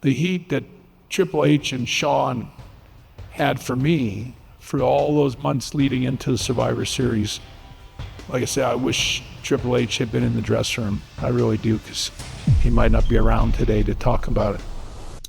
the heat that Triple H and Shawn had for me for all those months leading into the Survivor Series. Like I said, I wish Triple H had been in the dressing room. I really do, because he might not be around today to talk about it.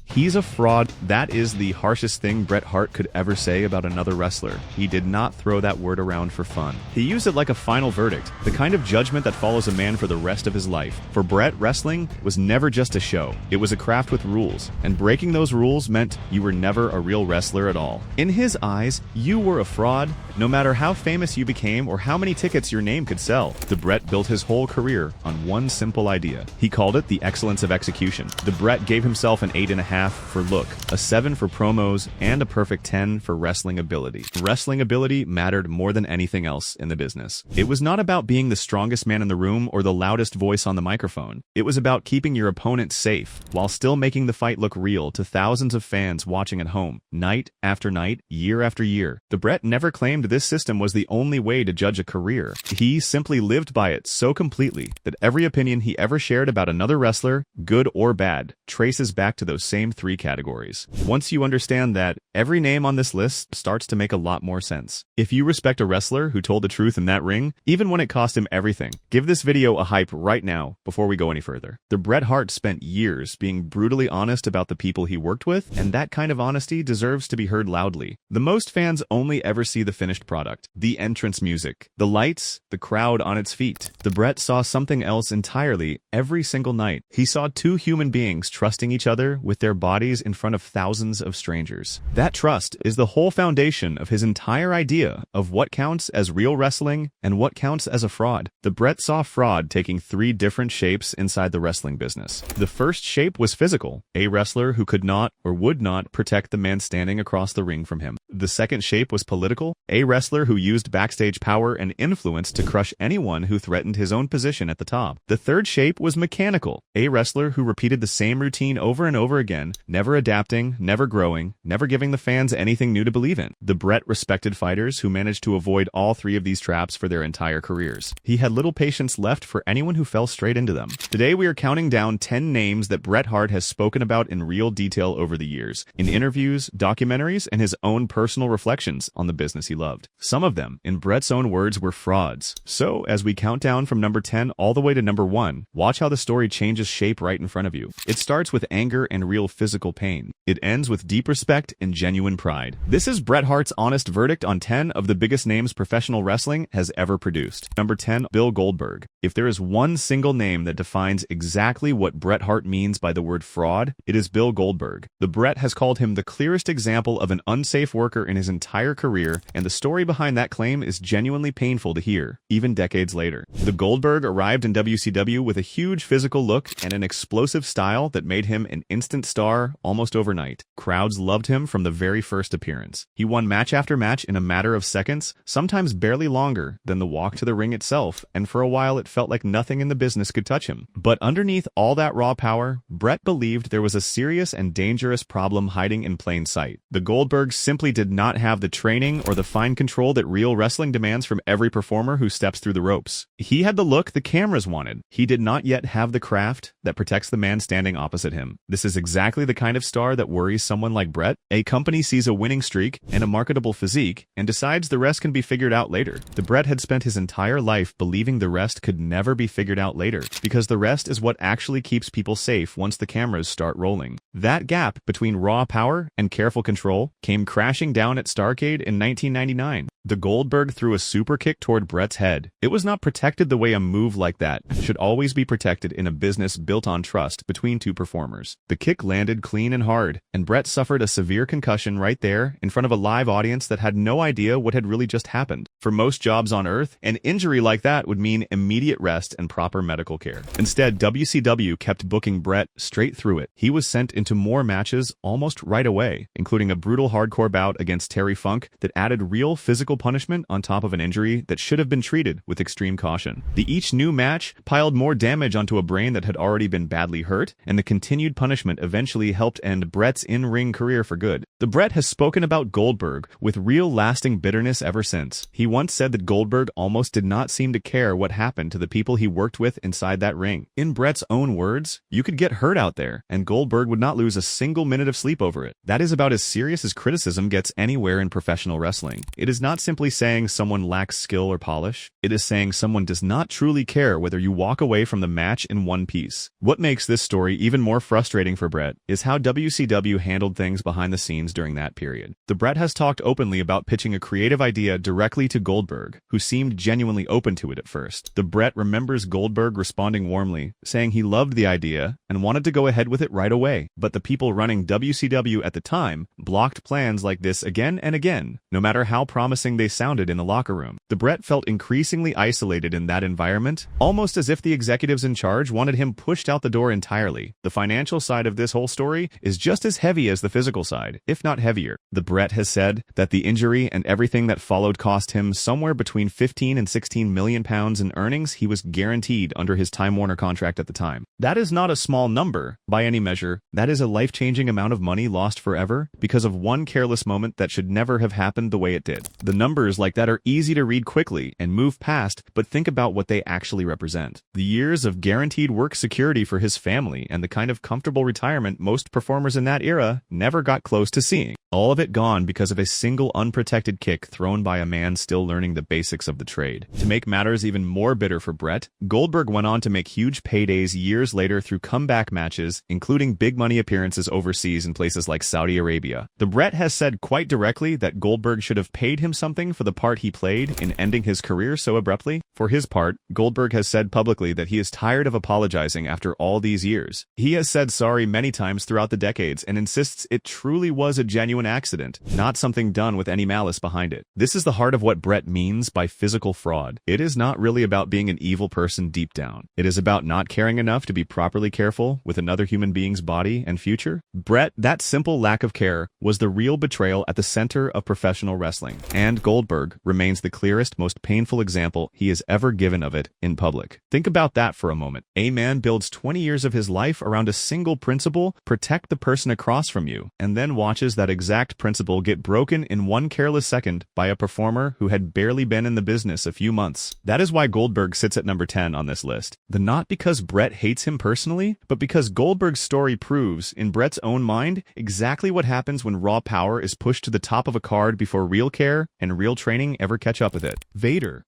He's a fraud. That is the harshest thing Bret Hart could ever say about another wrestler. He did not throw that word around for fun. He used it like a final verdict, the kind of judgment that follows a man for the rest of his life. For Bret, wrestling was never just a show. It was a craft with rules, and breaking those rules meant you were never a real wrestler at all. In his eyes, you were a fraud, no matter how famous you became or how many tickets your name could sell. The Bret built his whole career on one simple idea. He called it the excellence of execution. The Bret gave himself an 8.5 for look, a 7 for promos, and a perfect 10 for wrestling ability. Wrestling ability mattered more than anything else in the business. It was not about being the strongest man in the room or the loudest voice on the microphone. It was about keeping your opponent safe, while still making the fight look real to thousands of fans watching at home, night after night, year after year. The Bret never claimed this system was the only way to judge a career. He simply lived by it so completely that every opinion he ever shared about another wrestler, good or bad, traces back to those same 3 categories. Once you understand that, every name on this list starts to make a lot more sense. If you respect a wrestler who told the truth in that ring, even when it cost him everything, give this video a hype right now before we go any further. The Bret Hart spent years being brutally honest about the people he worked with, and that kind of honesty deserves to be heard loudly. The most fans only ever see the finished product, the entrance music, the lights, the crowd on its feet. The Bret saw something else entirely every single night. He saw 2 human beings trusting each other with their bodies in front of thousands of strangers. That trust is the whole foundation of his entire idea of what counts as real wrestling and what counts as a fraud. The Bret saw fraud taking 3 different shapes inside the wrestling business. The first shape was physical, a wrestler who could not or would not protect the man standing across the ring from him. The second shape was political, a wrestler who used backstage power and influence to crush anyone who threatened his own position at the top. The third shape was mechanical, a wrestler who repeated the same routine over and over again, never adapting, never growing, never giving the fans anything new to believe in. The Bret respected fighters who managed to avoid all 3 of these traps for their entire careers. He had little patience left for anyone who fell straight into them. Today we are counting down 10 names that Bret Hart has spoken about in real detail over the years, in interviews, documentaries, and his own personal reflections on the business he loved. Some of them, in Bret's own words, were frauds. So, as we count down from number 10 all the way to number 1, watch how the story changes shape right in front of you. It starts with anger and real physical pain. It ends with deep respect and genuine pride. This is Bret Hart's honest verdict on 10 of the biggest names professional wrestling has ever produced. Number 10, Bill Goldberg. If there is one single name that defines exactly what Bret Hart means by the word fraud, it is Bill Goldberg. The Bret has called him the clearest example of an unsafe worker in his entire career, and the story behind that claim is genuinely painful to hear, even decades later. The Goldberg arrived in WCW with a huge physical look and an explosive style that made him an instant star almost overnight. Crowds loved him from the very first appearance. He won match after match in a matter of seconds, sometimes barely longer than the walk to the ring itself, and for a while it felt like nothing in the business could touch him. But underneath all that raw power, Bret believed there was a serious and dangerous problem hiding in plain sight. The Goldberg simply did not have the training or the fine control that real wrestling demands from every performer who steps through the ropes. He had the look the cameras wanted. He did not yet have the craft that protects the man standing opposite him. This is exactly the kind of star that worries someone like Bret. A company sees a winning streak and a marketable physique and decides the rest can be figured out later. The Bret had spent his entire life believing the rest could never be figured out later, because the rest is what actually keeps people safe once the cameras start rolling. That gap between raw power and careful control came crashing down at Starrcade in 1999. The Goldberg threw a super kick toward Bret's head. It was not protected the way a move like that should always be protected in a business built on trust between 2 performers. The kick landed clean and hard, and Bret suffered a severe concussion right there in front of a live audience that had no idea what had really just happened. For most jobs on Earth, an injury like that would mean immediate rest and proper medical care. Instead, WCW kept booking Bret straight through it. He was sent into more matches almost right away, including a brutal hardcore bout against Terry Funk that added real physical physical punishment on top of an injury that should have been treated with extreme caution. Each new match piled more damage onto a brain that had already been badly hurt, and the continued punishment eventually helped end Bret's in-ring career for good. The Bret has spoken about Goldberg with real lasting bitterness ever since. He once said that Goldberg almost did not seem to care what happened to the people he worked with inside that ring. In Bret's own words, "You could get hurt out there, and Goldberg would not lose a single minute of sleep over it." That is about as serious as criticism gets anywhere in professional wrestling. It is not simply saying someone lacks skill or polish. It is saying someone does not truly care whether you walk away from the match in one piece. What makes this story even more frustrating for Bret is how WCW handled things behind the scenes during that period. The Bret has talked openly about pitching a creative idea directly to Goldberg, who seemed genuinely open to it at first. The Bret remembers Goldberg responding warmly, saying he loved the idea and wanted to go ahead with it right away. But the people running WCW at the time blocked plans like this again and again, no matter how promising they sounded in the locker room. The Bret felt increasingly isolated in that environment, almost as if the executives in charge wanted him pushed out the door entirely. The financial side of this whole story is just as heavy as the physical side, if not heavier. The Bret has said that the injury and everything that followed cost him somewhere between 15 and 16 million pounds in earnings he was guaranteed under his Time Warner contract at the time. That is not a small number, by any measure. That is a life-changing amount of money lost forever because of one careless moment that should never have happened the way it did. The numbers like that are easy to read quickly and move past, but think about what they actually represent. The years of guaranteed work security for his family and the kind of comfortable retirement most performers in that era never got close to seeing. All of it gone because of a single unprotected kick thrown by a man still learning the basics of the trade. To make matters even more bitter for Bret, Goldberg went on to make huge paydays years later through comeback matches, including big money appearances overseas in places like Saudi Arabia. The Bret has said quite directly that Goldberg should have paid him something for the part he played in ending his career so abruptly. For his part, Goldberg has said publicly that he is tired of apologizing after all these years. He has said sorry many times throughout the decades and insists it truly was a genuine accident, not something done with any malice behind it. This is the heart of what Bret means by physical fraud. It is not really about being an evil person deep down. It is about not caring enough to be properly careful with another human being's body and future. Bret, that simple lack of care, was the real betrayal at the center of professional wrestling, and Goldberg remains the clearest, most painful example he has ever given of it in public. Think about that for a moment. A man builds 20 years of his life around a single principle: protect the person across from you, and then watches that exact principle get broken in one careless second by a performer who had barely been in the business a few months. That is why Goldberg sits at number 10 on this list. Not because Bret hates him personally, but because Goldberg's story proves, in Bret's own mind, exactly what happens when raw power is pushed to the top of a card before real care and real training ever catch up with it. Vader.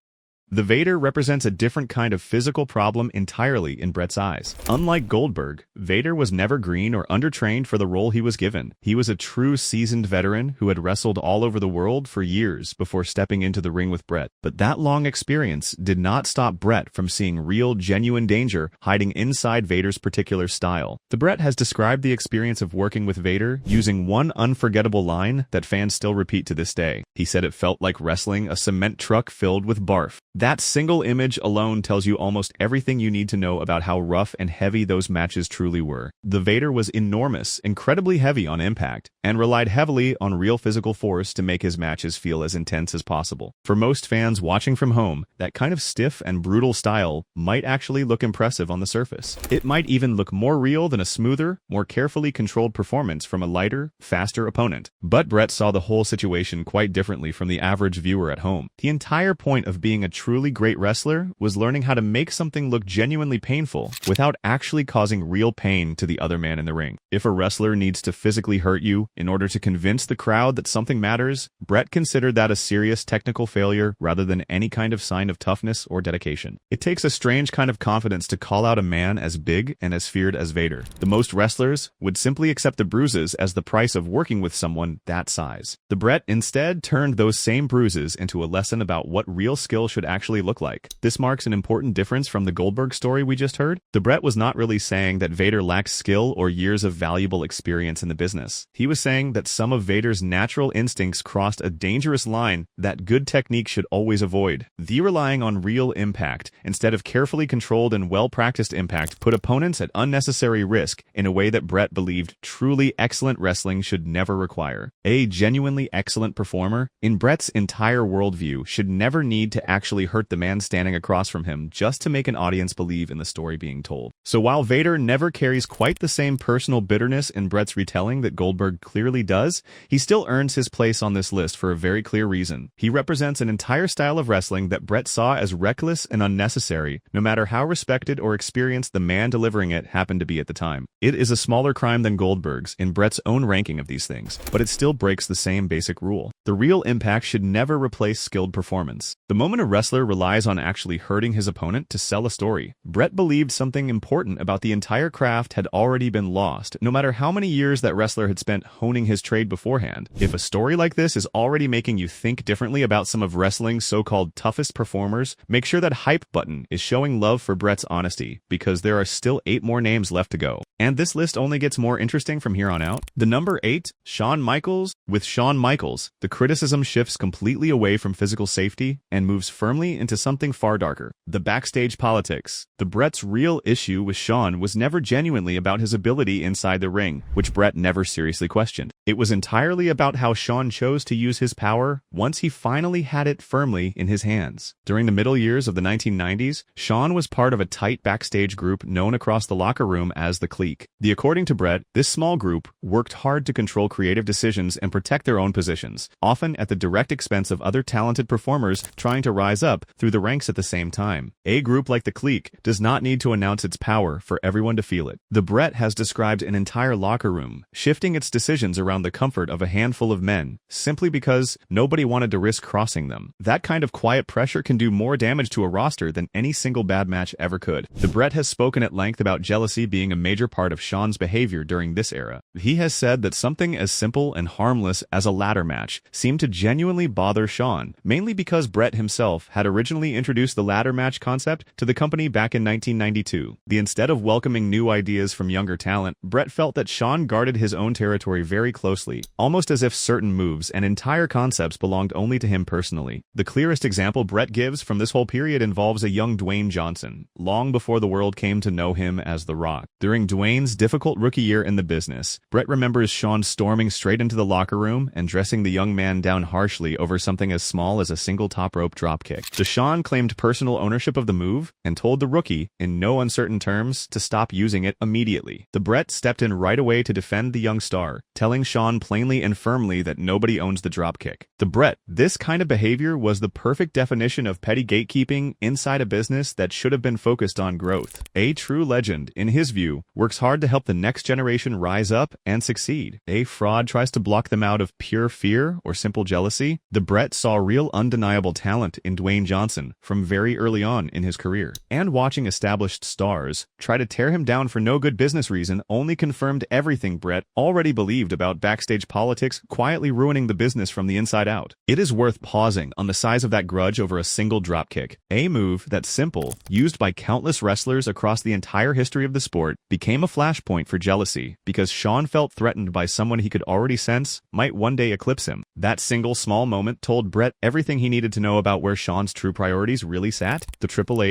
The Vader represents a different kind of physical problem entirely in Bret's eyes. Unlike Goldberg, Vader was never green or undertrained for the role he was given. He was a true seasoned veteran who had wrestled all over the world for years before stepping into the ring with Bret. But that long experience did not stop Bret from seeing real, genuine danger hiding inside Vader's particular style. The Bret has described the experience of working with Vader using one unforgettable line that fans still repeat to this day. He said it felt like wrestling a cement truck filled with barf. That single image alone tells you almost everything you need to know about how rough and heavy those matches truly were. The Vader was enormous, incredibly heavy on impact, and relied heavily on real physical force to make his matches feel as intense as possible. For most fans watching from home, that kind of stiff and brutal style might actually look impressive on the surface. It might even look more real than a smoother, more carefully controlled performance from a lighter, faster opponent. But Bret saw the whole situation quite differently from the average viewer at home. The entire point of being a truly great wrestler was learning how to make something look genuinely painful without actually causing real pain to the other man in the ring. If a wrestler needs to physically hurt you in order to convince the crowd that something matters, Bret considered that a serious technical failure rather than any kind of sign of toughness or dedication. It takes a strange kind of confidence to call out a man as big and as feared as Vader. The most wrestlers would simply accept the bruises as the price of working with someone that size. The Bret instead turned those same bruises into a lesson about what real skill should actually actually look like. This marks an important difference from the Goldberg story we just heard. The Bret was not really saying that Vader lacks skill or years of valuable experience in the business. He was saying that some of Vader's natural instincts crossed a dangerous line that good technique should always avoid. The relying on real impact, instead of carefully controlled and well-practiced impact, put opponents at unnecessary risk in a way that Bret believed truly excellent wrestling should never require. A genuinely excellent performer, in Bret's entire worldview, should never need to actually hurt the man standing across from him just to make an audience believe in the story being told. So while Vader never carries quite the same personal bitterness in Bret's retelling that Goldberg clearly does, he still earns his place on this list for a very clear reason. He represents an entire style of wrestling that Bret saw as reckless and unnecessary, no matter how respected or experienced the man delivering it happened to be at the time. It is a smaller crime than Goldberg's in Bret's own ranking of these things, but it still breaks the same basic rule. The real impact should never replace skilled performance. The moment a wrestler relies on actually hurting his opponent to sell a story, Bret believed something important about the entire craft had already been lost, no matter how many years that wrestler had spent honing his trade beforehand. If a story like this is already making you think differently about some of wrestling's so-called toughest performers, make sure that hype button is showing love for Bret's honesty, because there are still 8 more names left to go. And this list only gets more interesting from here on out. The number 8, Shawn Michaels. With Shawn Michaels, the criticism shifts completely away from physical safety and moves firmly into something far darker: the backstage politics. The Bret's real issue with Shawn was never genuinely about his ability inside the ring, which Bret never seriously questioned. It was entirely about how Shawn chose to use his power once he finally had it firmly in his hands. During the middle years of the 1990s, Shawn was part of a tight backstage group known across the locker room as the Clique. According to Bret, this small group worked hard to control creative decisions and protect their own positions, often at the direct expense of other talented performers trying to rise up through the ranks at the same time. A group like the Clique does not need to announce its power for everyone to feel it. The Bret has described an entire locker room, shifting its decisions around the comfort of a handful of men, simply because nobody wanted to risk crossing them. That kind of quiet pressure can do more damage to a roster than any single bad match ever could. The Bret has spoken at length about jealousy being a major part of Shawn's behavior during this era. He has said that something as simple and harmless as a ladder match seemed to genuinely bother Shawn, mainly because Bret himself had originally introduced the ladder match concept to the company back in 1992. Instead of welcoming new ideas from younger talent, Bret felt that Shawn guarded his own territory very closely, almost as if certain moves and entire concepts belonged only to him personally. The clearest example Bret gives from this whole period involves a young Dwayne Johnson, long before the world came to know him as The Rock. During Dwayne's difficult rookie year in the business, Bret remembers Shawn storming straight into the locker room and dressing the young man down harshly over something as small as a single top rope dropkick. Shawn claimed personal ownership of the move and told the rookie, in no uncertain terms, to stop using it immediately. The Bret stepped in right away to defend the young star, telling Shawn plainly and firmly that nobody owns the dropkick. The Bret, this kind of behavior was the perfect definition of petty gatekeeping inside a business that should have been focused on growth. A true legend, in his view, works hard to help the next generation rise up and succeed. A fraud tries to block them out of pure fear or simple jealousy. The Bret saw real undeniable talent in Dwayne Johnson from very early on in his career. And watching established stars try to tear him down for no good business reason only confirmed everything Bret already believed about backstage politics quietly ruining the business from the inside out. It is worth pausing on the size of that grudge over a single dropkick. A move that's simple, used by countless wrestlers across the entire history of the sport, became a flashpoint for jealousy because Shawn felt threatened by someone he could already sense might one day eclipse him. That single small moment told Bret everything he needed to know about where Shawn's true priorities really sat. The Triple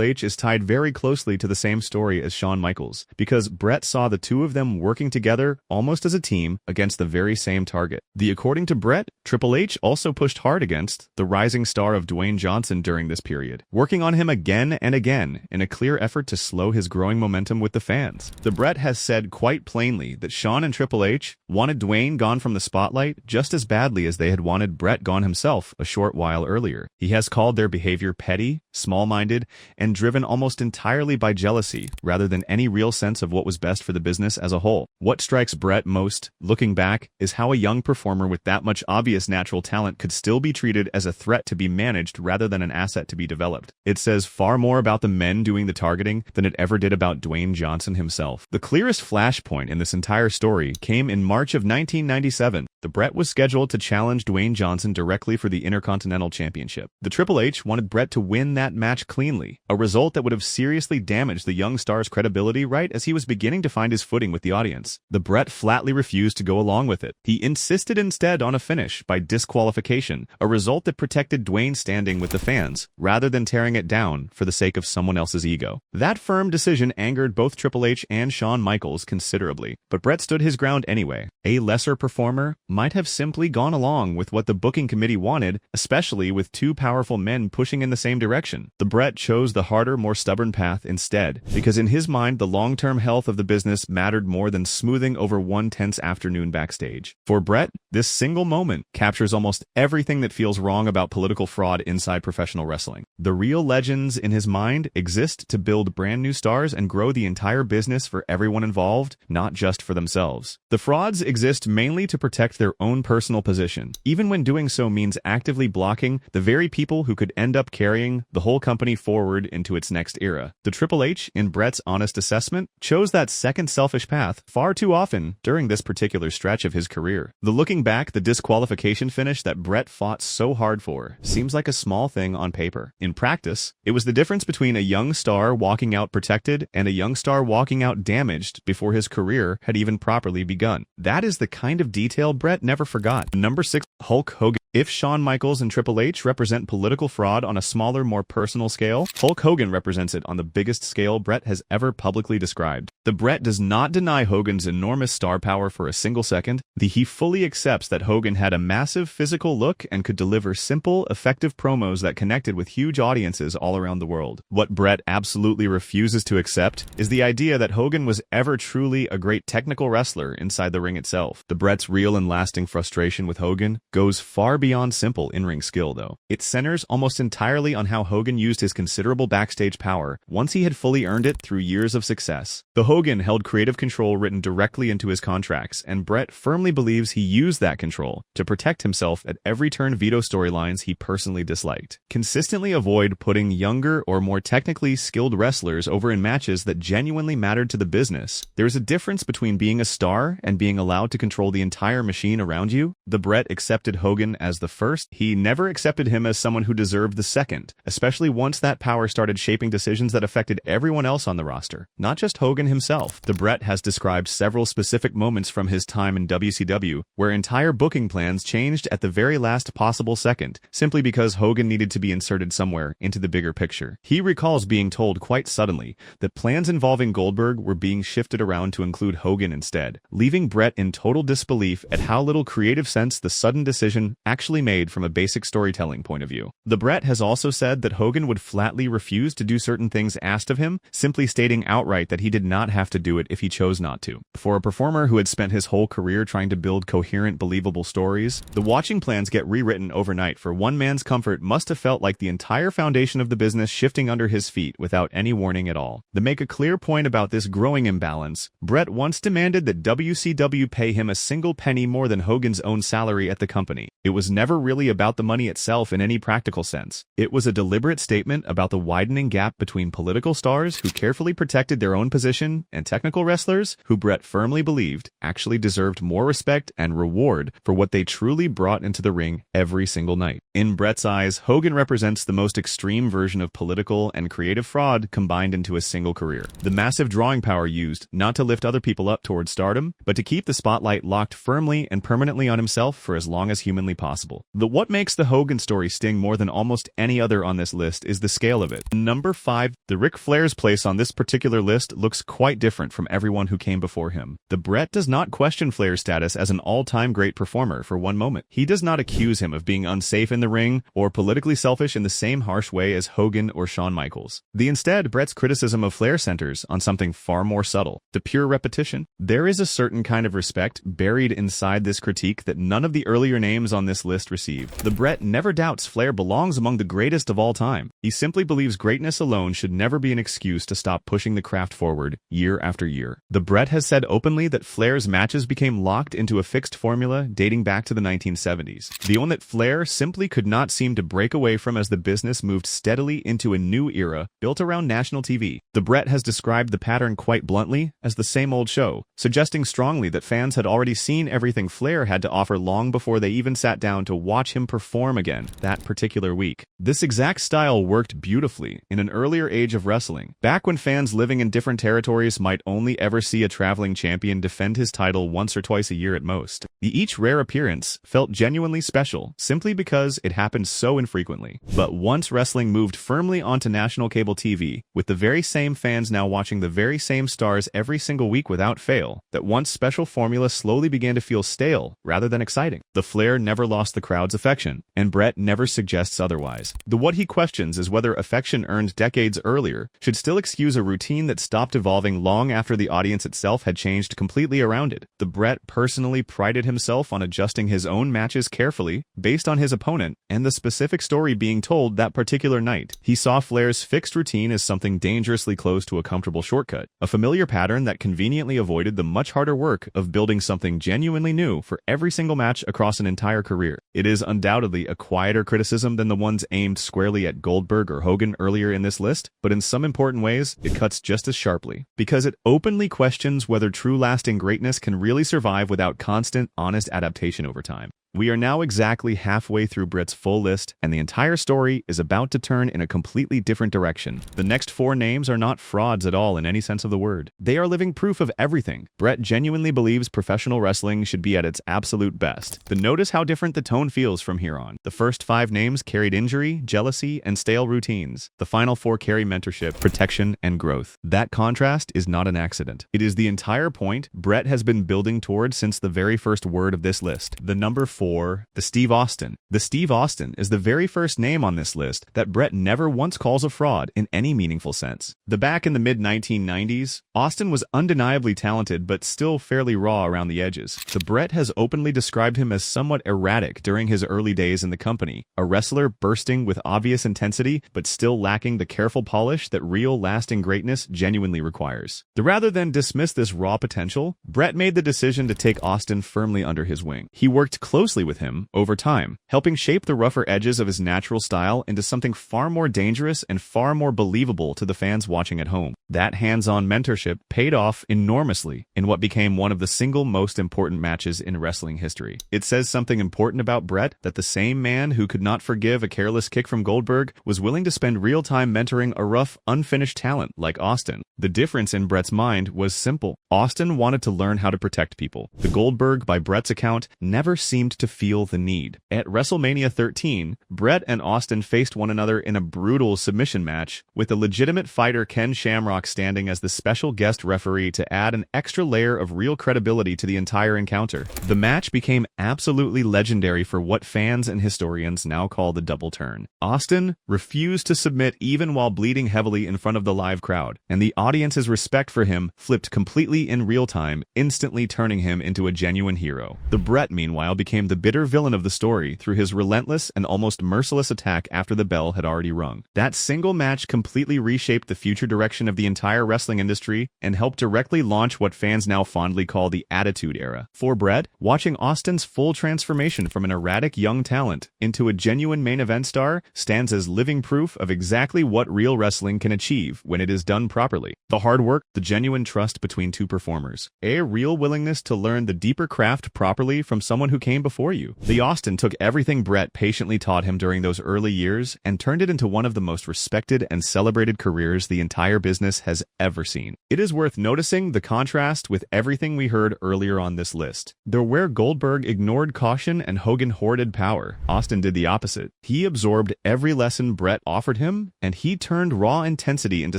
H is tied very closely to the same story as Shawn Michaels, because Bret saw the two of them working together almost as a team against the very same target. According to Bret, Triple H also pushed hard against the rising star of Dwayne Johnson during this period, working on him again and again in a clear effort to slow his growing momentum with the fans. The Bret has said quite plainly that Shawn and Triple H wanted Dwayne gone from the spotlight just as badly as they had wanted Bret gone himself a short while earlier. He has called their behavior petty, small-minded, and driven almost entirely by jealousy, rather than any real sense of what was best for the business as a whole. What strikes Bret most, looking back, is how a young performer with that much obvious natural talent could still be treated as a threat to be managed rather than an asset to be developed. It says far more about the men doing the targeting than it ever did about Dwayne Johnson himself. The clearest flashpoint in this entire story came in March of 1997. Bret was scheduled to challenge Dwayne Johnson directly for the Intercontinental Championship. The Triple H wanted Bret to win that match cleanly, a result that would have seriously damaged the young star's credibility right as he was beginning to find his footing with the audience. The Bret flatly refused to go along with it. He insisted instead on a finish by disqualification, a result that protected Dwayne's standing with the fans, rather than tearing it down for the sake of someone else's ego. That firm decision angered both Triple H and Shawn Michaels considerably, but Bret stood his ground anyway. A lesser performer might have simply gone along with what the booking committee wanted, especially with two powerful men pushing in the same direction. The Bret chose the harder, more stubborn path instead, because in his mind the long-term health of the business mattered more than smoothing over one tense afternoon backstage. For Bret, this single moment captures almost everything that feels wrong about political fraud inside professional wrestling. The real legends in his mind exist to build brand new stars and grow the entire business for everyone involved, not just for themselves. The frauds exist mainly to protect their own personal position, even when doing so means actively blocking the very people who could end up carrying the whole company forward into its next era. The Triple H, in Bret's honest assessment, chose that second selfish path far too often during this particular stretch of his career. Looking back, the disqualification finish that Bret fought so hard for seems like a small thing on paper. In practice, it was the difference between a young star walking out protected and a young star walking out damaged before his career had even properly begun. That is the kind of detail Bret never forgot. Number 6, Hulk Hogan. If Shawn Michaels and Triple H represent political fraud on a smaller, more personal scale, Hulk Hogan represents it on the biggest scale Bret has ever publicly described. The Bret does not deny Hogan's enormous star power for a single second. He fully accepts that Hogan had a massive physical look and could deliver simple, effective promos that connected with huge audiences all around the world. What Bret absolutely refuses to accept is the idea that Hogan was ever truly a great technical wrestler inside the ring itself. The Bret's real and lasting frustration with Hogan goes far beyond simple in-ring skill, though. It centers almost entirely on how Hogan used his considerable backstage power once he had fully earned it through years of success. The Hogan held creative control written directly into his contracts, and Bret firmly believes he used that control to protect himself at every turn veto storylines he personally disliked. Consistently avoid putting younger or more technically skilled wrestlers over in matches that genuinely mattered to the business. There is a difference between being a star and being allowed to control the entire machine around you. The Bret accepted Hogan as the first. He never accepted him as someone who deserved the second, especially once that power started shaping decisions that affected everyone else on the roster, not just Hogan himself. The Bret has described several specific moments from his time in WCW where entire booking plans changed at the very last possible second, simply because Hogan needed to be inserted somewhere into the bigger picture. He recalls being told quite suddenly that plans involving Goldberg were being shifted around to include Hogan instead, leaving Bret in total disbelief at how little creative sense the sudden decision actually made from a basic storytelling point of view. The Bret has also said that Hogan would flatly refuse to do certain things asked of him, simply stating outright that he did not have to do it if he chose not to. For a performer who had spent his whole career trying to build coherent, believable stories, the watching plans get rewritten overnight for one man's comfort must have felt like the entire foundation of the business shifting under his feet without any warning at all. To make a clear point about this growing imbalance, Bret once demanded that WCW pay him a single penny more than Hogan's own salary at the company. It was never really about the money itself in any practical sense. It was a deliberate statement about the widening gap between political stars who carefully protected their own position and technical wrestlers who Bret firmly believed actually deserved more respect and reward for what they truly brought into the ring every single night. In Bret's eyes, Hogan represents the most extreme version of political and creative fraud combined into a single career. The massive drawing power used not to lift other people up towards stardom, but to keep the spotlight locked firmly and permanently on himself for as long as humanly possible. What makes the Hogan story sting more than almost any other on this list is the scale of it. Number 5, the Ric Flair's place on this particular list looks quite different from everyone who came before him. The Bret does not question Flair's status as an all-time great performer for one moment. He does not accuse him of being unsafe in the ring or politically selfish in the same harsh way as Hogan or Shawn Michaels. Instead, Bret's criticism of Flair centers on something far more subtle, the pure repetition. There is a certain kind of respect buried inside this critique that none of the earlier names on this list received. The Bret never doubts Flair belongs among the greatest of all time. He simply believes greatness alone should never be an excuse to stop pushing the craft forward year after year. The Bret has said openly that Flair's matches became locked into a fixed formula dating back to the 1970s. The one that Flair simply could not seem to break away from as the business moved steadily into a new era built around national TV. The Bret has described the pattern quite bluntly as the same old show, suggesting strongly that fans had already seen everything Flair had to offer long before they even sat down to watch him perform again that particular week. This exact style worked beautifully in an earlier age of wrestling, back when fans living in different territories might only ever see a traveling champion defend his title once or twice a year at most. Each rare appearance felt genuinely special simply because it happened so infrequently. But once wrestling moved firmly onto national cable TV, with the very same fans now watching the very same stars every single week without fail, that once special formula slowly began to feel stale rather than exciting. The Flair never lost the crowd's affection, and Bret never suggests otherwise. What he questions is whether affection earned decades earlier should still excuse a routine that stopped evolving long after the audience itself had changed completely around it. The Bret personally prided himself on adjusting his own matches carefully based on his opponent and the specific story being told that particular night. He saw Flair's fixed routine as something dangerously close to a comfortable shortcut, a familiar pattern that conveniently avoided the much harder work of building something genuinely new for every single match across an entire career. It is undoubtedly a quieter criticism than the ones aimed squarely at Goldberg or Hogan earlier in this list, but in some important ways, it cuts just as sharply, because it openly questions whether true lasting greatness can really survive without constant, honest adaptation over time. We are now exactly halfway through Bret's full list, and the entire story is about to turn in a completely different direction. The next 4 names are not frauds at all in any sense of the word. They are living proof of everything. Bret genuinely believes professional wrestling should be at its absolute best. But notice how different the tone feels from here on. The first 5 names carried injury, jealousy, and stale routines. The final 4 carry mentorship, protection, and growth. That contrast is not an accident. It is the entire point Bret has been building toward since the very first word of this list. The number 4, the Steve Austin. The Steve Austin is the very first name on this list that Bret never once calls a fraud in any meaningful sense. Back in the mid-1990s, Austin was undeniably talented but still fairly raw around the edges. The Bret has openly described him as somewhat erratic during his early days in the company, a wrestler bursting with obvious intensity but still lacking the careful polish that real lasting greatness genuinely requires. Rather than dismiss this raw potential, Bret made the decision to take Austin firmly under his wing. He worked closely with him over time, helping shape the rougher edges of his natural style into something far more dangerous and far more believable to the fans watching at home. That hands-on mentorship paid off enormously in what became one of the single most important matches in wrestling history. It says something important about Bret that the same man who could not forgive a careless kick from Goldberg was willing to spend real time mentoring a rough, unfinished talent like Austin. The difference in Bret's mind was simple. Austin wanted to learn how to protect people. The Goldberg, by Bret's account, never seemed to feel the need. At WrestleMania 13, Bret and Austin faced one another in a brutal submission match, with the legitimate fighter Ken Shamrock standing as the special guest referee to add an extra layer of real credibility to the entire encounter. The match became absolutely legendary for what fans and historians now call the double turn. Austin refused to submit even while bleeding heavily in front of the live crowd, and the audience's respect for him flipped completely in real time, instantly turning him into a genuine hero. The Bret, meanwhile, became the bitter villain of the story through his relentless and almost merciless attack after the bell had already rung. That single match completely reshaped the future direction of the entire wrestling industry and helped directly launch what fans now fondly call the Attitude Era. For Bret, watching Austin's full transformation from an erratic young talent into a genuine main event star stands as living proof of exactly what real wrestling can achieve when it is done properly. The hard work, the genuine trust between two performers, a real willingness to learn the deeper craft properly from someone who came before you. The Austin took everything Bret patiently taught him during those early years and turned it into one of the most respected and celebrated careers the entire business has ever seen. It is worth noticing the contrast with everything we heard earlier on this list. Where Goldberg ignored caution and Hogan hoarded power, Austin did the opposite. He absorbed every lesson Bret offered him, and he turned raw intensity into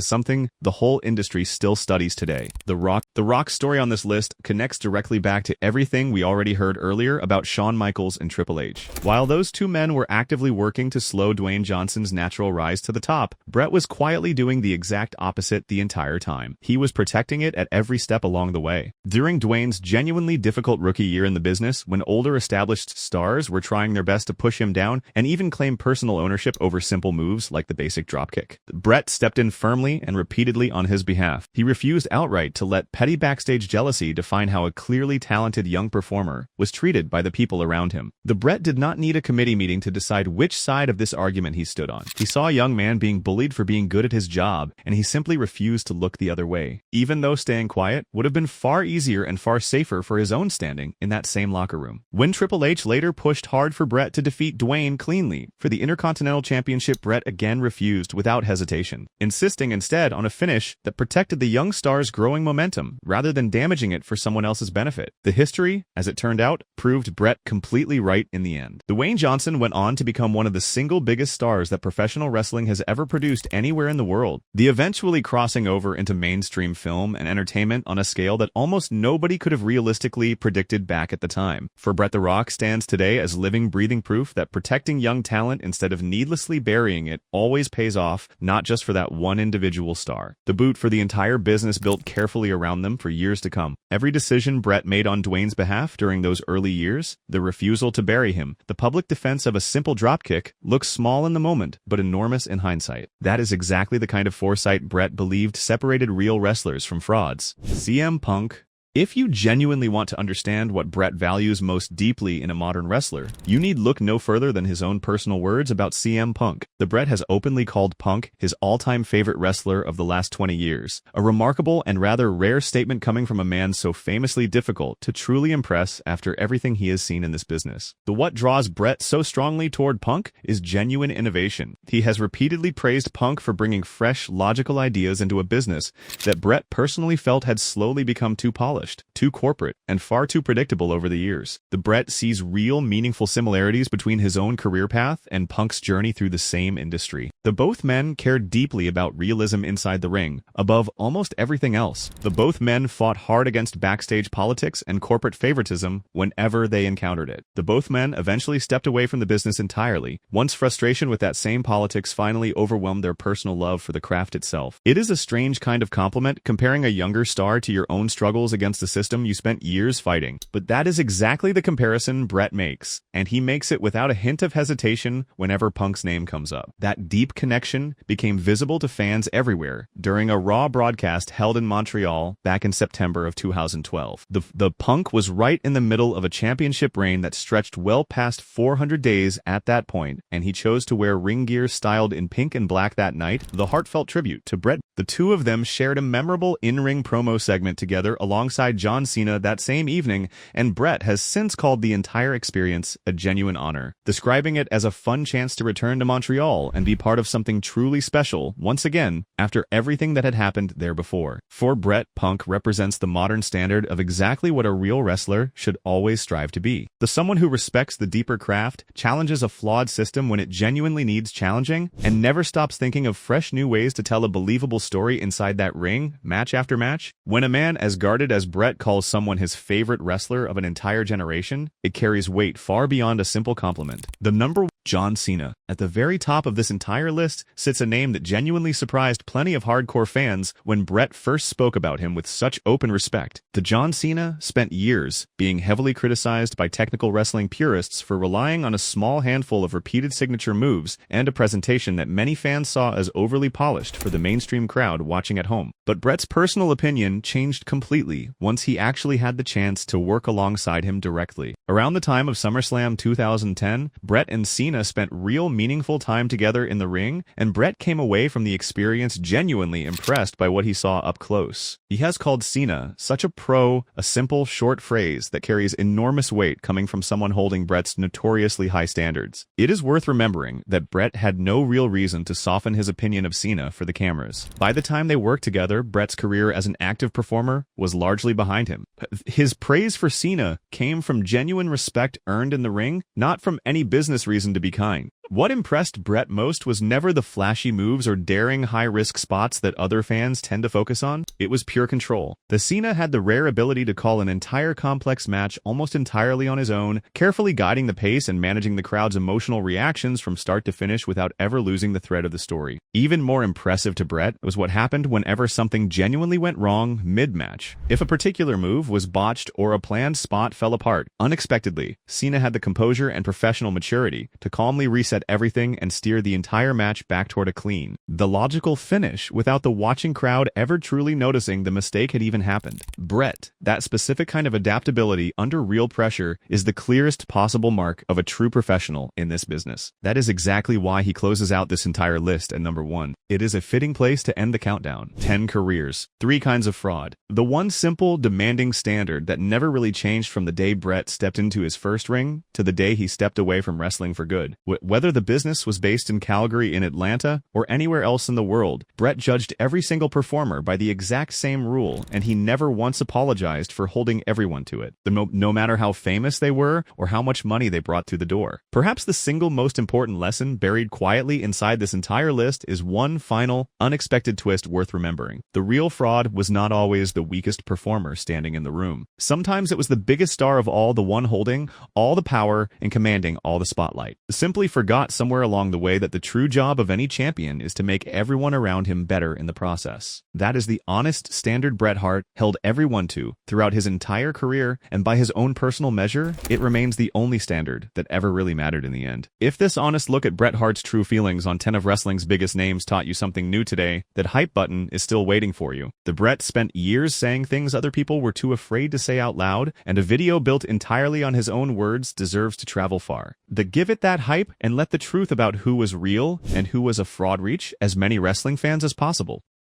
something the whole industry still studies today. The Rock's story on this list connects directly back to everything we already heard earlier about Shawn Shawn Michaels and Triple H. While those two men were actively working to slow Dwayne Johnson's natural rise to the top, Bret was quietly doing the exact opposite the entire time. He was protecting it at every step along the way. During Dwayne's genuinely difficult rookie year in the business, when older established stars were trying their best to push him down and even claim personal ownership over simple moves like the basic dropkick, Bret stepped in firmly and repeatedly on his behalf. He refused outright to let petty backstage jealousy define how a clearly talented young performer was treated by the people around him. The Bret did not need a committee meeting to decide which side of this argument he stood on. He saw a young man being bullied for being good at his job, and he simply refused to look the other way, even though staying quiet would have been far easier and far safer for his own standing in that same locker room. When Triple H later pushed hard for Bret to defeat Dwayne cleanly for the Intercontinental Championship, Bret again refused without hesitation, insisting instead on a finish that protected the young star's growing momentum rather than damaging it for someone else's benefit. The history, as it turned out, proved Bret completely right in the end. Dwayne Johnson went on to become one of the single biggest stars that professional wrestling has ever produced anywhere in the world, the eventually crossing over into mainstream film and entertainment on a scale that almost nobody could have realistically predicted back at the time. For Bret, The Rock stands today as living, breathing proof that protecting young talent instead of needlessly burying it always pays off, not just for that one individual star. The boot for the entire business built carefully around them for years to come. Every decision Bret made on Dwayne's behalf during those early years, the refusal to bury him, the public defense of a simple dropkick, looks small in the moment, but enormous in hindsight. That is exactly the kind of foresight Bret believed separated real wrestlers from frauds. CM Punk. If you genuinely want to understand what Bret values most deeply in a modern wrestler, you need look no further than his own personal words about CM Punk. The Bret has openly called Punk his all-time favorite wrestler of the last 20 years, a remarkable and rather rare statement coming from a man so famously difficult to truly impress after everything he has seen in this business. The what draws Bret so strongly toward Punk is genuine innovation. He has repeatedly praised Punk for bringing fresh, logical ideas into a business that Bret personally felt had slowly become too polished, too corporate, and far too predictable over the years. The Bret sees real, meaningful similarities between his own career path and Punk's journey through the same industry. The both men cared deeply about realism inside the ring, above almost everything else. The both men fought hard against backstage politics and corporate favoritism whenever they encountered it. The both men eventually stepped away from the business entirely, once frustration with that same politics finally overwhelmed their personal love for the craft itself. It is a strange kind of compliment comparing a younger star to your own struggles against the system you spent years fighting, but that is exactly the comparison Bret makes, and he makes it without a hint of hesitation whenever Punk's name comes up. That deep connection became visible to fans everywhere during a Raw broadcast held in Montreal back in September of 2012. The Punk was right in the middle of a championship reign that stretched well past 400 days at that point, and he chose to wear ring gear styled in pink and black that night, the heartfelt tribute to Bret. The two of them shared a memorable in-ring promo segment together alongside John Cena that same evening, and Bret has since called the entire experience a genuine honor, describing it as a fun chance to return to Montreal and be part of something truly special once again after everything that had happened there before. For Bret, Punk represents the modern standard of exactly what a real wrestler should always strive to be. The someone who respects the deeper craft, challenges a flawed system when it genuinely needs challenging, and never stops thinking of fresh new ways to tell a believable story inside that ring, match after match. When a man as guarded as Bret calls someone his favorite wrestler of an entire generation, it carries weight far beyond a simple compliment. The number one, John Cena. At the very top of this entire list sits a name that genuinely surprised plenty of hardcore fans when Bret first spoke about him with such open respect. The John Cena spent years being heavily criticized by technical wrestling purists for relying on a small handful of repeated signature moves and a presentation that many fans saw as overly polished for the mainstream crowd watching at home. But Bret's personal opinion changed completely once he actually had the chance to work alongside him directly. Around the time of SummerSlam 2010, Bret and Cena spent real meaningful time together in the ring, and Bret came away from the experience genuinely impressed by what he saw up close. He has called Cena such a pro, a simple, short phrase that carries enormous weight coming from someone holding Bret's notoriously high standards. It is worth remembering that Bret had no real reason to soften his opinion of Cena for the cameras. By the time they worked together, Bret's career as an active performer was largely behind him. His praise for Cena came from genuine respect earned in the ring, not from any business reason to be kind. What impressed Bret most was never the flashy moves or daring high-risk spots that other fans tend to focus on. It was pure control. The Cena had the rare ability to call an entire complex match almost entirely on his own, carefully guiding the pace and managing the crowd's emotional reactions from start to finish without ever losing the thread of the story. Even more impressive to Bret was what happened whenever something genuinely went wrong mid-match. If a particular move was botched or a planned spot fell apart unexpectedly, Cena had the composure and professional maturity to calmly reset everything and steer the entire match back toward a clean, the logical finish without the watching crowd ever truly noticing the mistake had even happened. Bret, that specific kind of adaptability under real pressure, is the clearest possible mark of a true professional in this business. That is exactly why he closes out this entire list at number 1. It is a fitting place to end the countdown. 10 careers, 3 kinds of fraud. The one simple, demanding standard that never really changed from the day Bret stepped into his first ring to the day he stepped away from wrestling for good. Whether the business was based in Calgary, in Atlanta, or anywhere else in the world, Bret judged every single performer by the exact same rule, and he never once apologized for holding everyone to it, no matter how famous they were or how much money they brought through the door. Perhaps the single most important lesson buried quietly inside this entire list is one final, unexpected twist worth remembering. The real fraud was not always the weakest performer standing in the room. Sometimes it was the biggest star of all, the one holding all the power and commanding all the spotlight. Simply forgot somewhere along the way that the true job of any champion is to make everyone around him better in the process. That is the honest standard Bret Hart held everyone to throughout his entire career, and by his own personal measure, it remains the only standard that ever really mattered in the end. If this honest look at Bret Hart's true feelings on 10 of wrestling's biggest names taught you something new today, that hype button is still waiting for you. The Bret spent years saying things other people were too afraid to say out loud, and a video built entirely on his own words deserves to travel far. Give it that hype and let the truth about who was real and who was a fraud reach as many wrestling fans as possible.